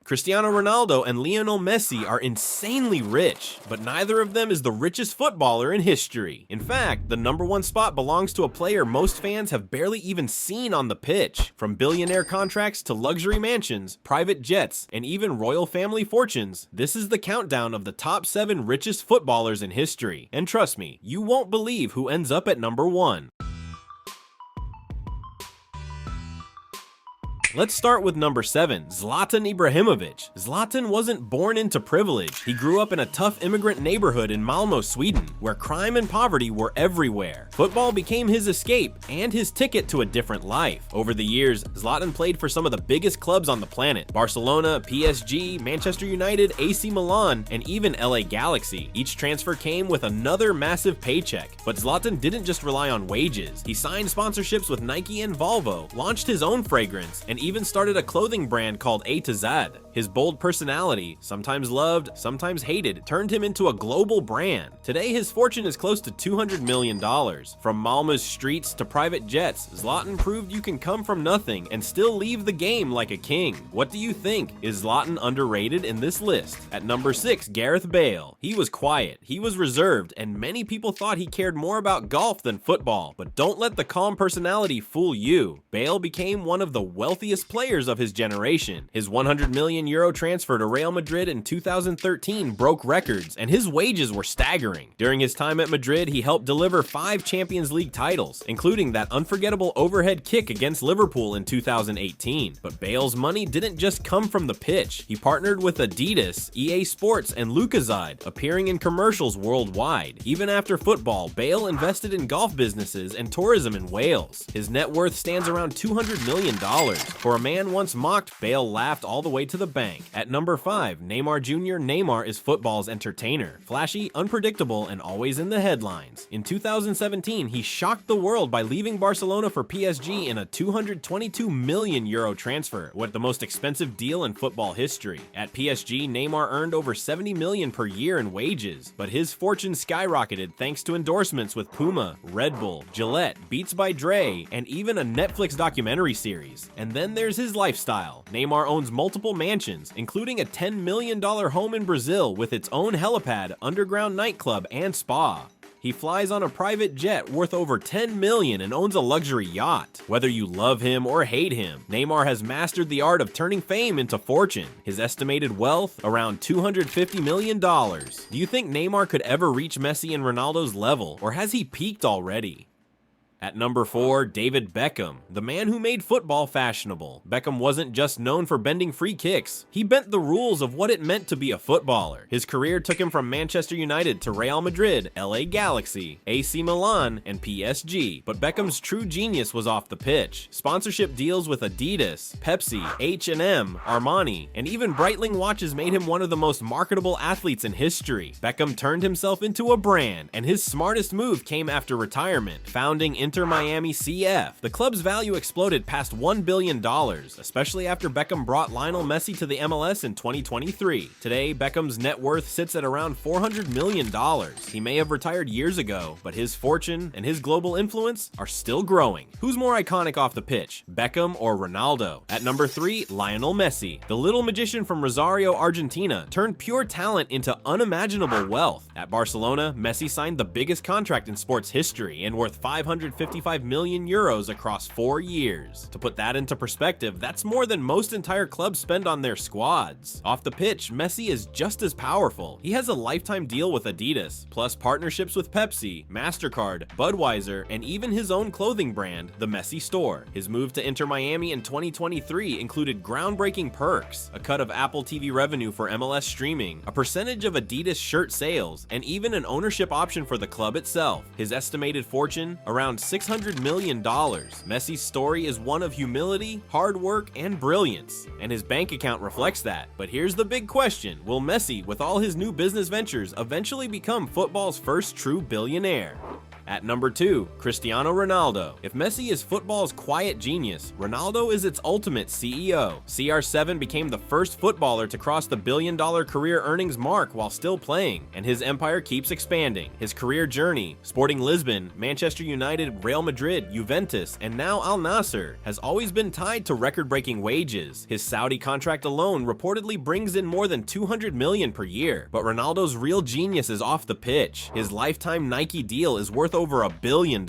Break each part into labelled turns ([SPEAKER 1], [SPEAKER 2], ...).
[SPEAKER 1] Cristiano Ronaldo and Lionel Messi are insanely rich, but neither of them is the richest footballer in history. In fact, the #1 spot belongs to a player most fans have barely even seen on the pitch. From billionaire contracts to luxury mansions, private jets, and even royal family fortunes, this is the countdown of the top 7 richest footballers in history. And trust me, you won't believe who ends up at #1. Let's start with number 7, Zlatan Ibrahimović. Zlatan wasn't born into privilege. He grew up in a tough immigrant neighborhood in Malmö, Sweden, where crime and poverty were everywhere. Football became his escape and his ticket to a different life. Over the years, Zlatan played for some of the biggest clubs on the planet: Barcelona, PSG, Manchester United, AC Milan, and even LA Galaxy. Each transfer came with another massive paycheck. But Zlatan didn't just rely on wages. He signed sponsorships with Nike and Volvo, launched his own fragrance, and even started a clothing brand called A to Z. His bold personality, sometimes loved, sometimes hated, turned him into a global brand. Today, his fortune is close to $200 million. From Malmö's streets to private jets, Zlatan proved you can come from nothing and still leave the game like a king. What do you think? Is Zlatan underrated in this list? At number 6, Gareth Bale. He was quiet, he was reserved, and many people thought he cared more about golf than football. But don't let the calm personality fool you. Bale became one of the wealthiest players of his generation. His €100 million transfer to Real Madrid in 2013 broke records, and his wages were staggering. During his time at Madrid, he helped deliver 5 Champions League titles, including that unforgettable overhead kick against Liverpool in 2018. But Bale's money didn't just come from the pitch. He partnered with Adidas, EA Sports, and Lucozade, appearing in commercials worldwide. Even after football, Bale invested in golf businesses and tourism in Wales. His net worth stands around $200 million. For a man once mocked, Bale laughed all the way to the bank. At number 5, Neymar Jr. Neymar is football's entertainer. Flashy, unpredictable, and always in the headlines. In 2017, he shocked the world by leaving Barcelona for PSG in a €222 million transfer, with the most expensive deal in football history. At PSG, Neymar earned over $70 million per year in wages, but his fortune skyrocketed thanks to endorsements with Puma, Red Bull, Gillette, Beats by Dre, and even a Netflix documentary series. And then there's his lifestyle. Neymar owns multiple mansions, including a $10 million home in Brazil with its own helipad, underground nightclub, and spa. He flies on a private jet worth over $10 million and owns a luxury yacht. Whether you love him or hate him, Neymar has mastered the art of turning fame into fortune. His estimated wealth, around $250 million. Do you think Neymar could ever reach Messi and Ronaldo's level, or has he peaked already? At number 4, David Beckham, the man who made football fashionable. Beckham wasn't just known for bending free kicks. He bent the rules of what it meant to be a footballer. His career took him from Manchester United to Real Madrid, LA Galaxy, AC Milan, and PSG. But Beckham's true genius was off the pitch. Sponsorship deals with Adidas, Pepsi, H&M, Armani, and even Breitling watches made him one of the most marketable athletes in history. Beckham turned himself into a brand, and his smartest move came after retirement, founding Inter Miami CF. The club's value exploded past $1 billion, especially after Beckham brought Lionel Messi to the MLS in 2023. Today, Beckham's net worth sits at around $400 million. He may have retired years ago, but his fortune and his global influence are still growing. Who's more iconic off the pitch, Beckham or Ronaldo? At number 3, Lionel Messi. The little magician from Rosario, Argentina, turned pure talent into unimaginable wealth. At Barcelona, Messi signed the biggest contract in sports history and worth €555 million across 4 years. To put that into perspective, that's more than most entire clubs spend on their squads. Off the pitch, Messi is just as powerful. He has a lifetime deal with Adidas, plus partnerships with Pepsi, MasterCard, Budweiser, and even his own clothing brand, the Messi Store. His move to Inter Miami in 2023 included groundbreaking perks, a cut of Apple TV revenue for MLS streaming, a percentage of Adidas shirt sales, and even an ownership option for the club itself. His estimated fortune, around $600 million. Messi's story is one of humility, hard work, and brilliance, and his bank account reflects that. But here's the big question: will Messi, with all his new business ventures, eventually become football's first true billionaire? At number 2, Cristiano Ronaldo. If Messi is football's quiet genius, Ronaldo is its ultimate CEO. CR7 became the first footballer to cross the billion-dollar career earnings mark while still playing, and his empire keeps expanding. His career journey, Sporting Lisbon, Manchester United, Real Madrid, Juventus, and now Al Nassr, has always been tied to record-breaking wages. His Saudi contract alone reportedly brings in more than $200 million per year. But Ronaldo's real genius is off the pitch. His lifetime Nike deal is worth over $1 billion.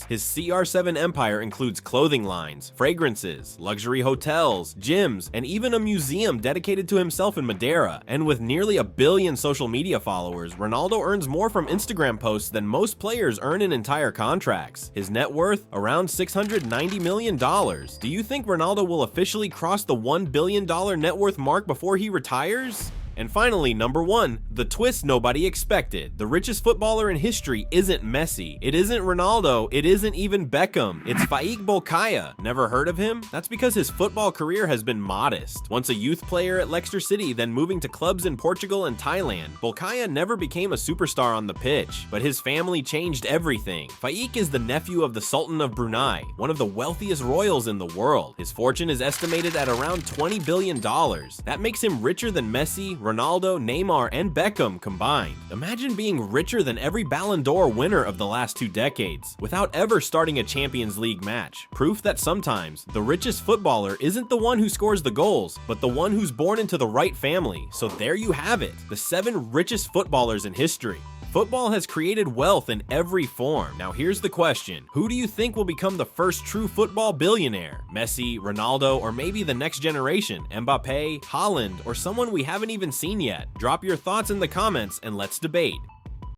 [SPEAKER 1] His CR7 empire includes clothing lines, fragrances, luxury hotels, gyms, and even a museum dedicated to himself in Madeira. And with nearly 1 billion social media followers, Ronaldo earns more from Instagram posts than most players earn in entire contracts. His net worth, around $690 million. Do you think Ronaldo will officially cross the $1 billion net worth mark before he retires? And finally, number 1, the twist nobody expected. The richest footballer in history isn't Messi, it isn't Ronaldo, it isn't even Beckham. It's Faiq Bolkiah. Never heard of him? That's because his football career has been modest. Once a youth player at Leicester City, then moving to clubs in Portugal and Thailand, Bolkiah never became a superstar on the pitch, but his family changed everything. Faiq is the nephew of the Sultan of Brunei, one of the wealthiest royals in the world. His fortune is estimated at around $20 billion. That makes him richer than Messi, Ronaldo, Neymar, and Beckham combined. Imagine being richer than every Ballon d'Or winner of the last 2 decades, without ever starting a Champions League match. Proof that sometimes, the richest footballer isn't the one who scores the goals, but the one who's born into the right family. So there you have it, the 7 richest footballers in history. Football has created wealth in every form. Now here's the question. Who do you think will become the first true football billionaire? Messi, Ronaldo, or maybe the next generation? Mbappe, Haaland, or someone we haven't even seen yet? Drop your thoughts in the comments and let's debate.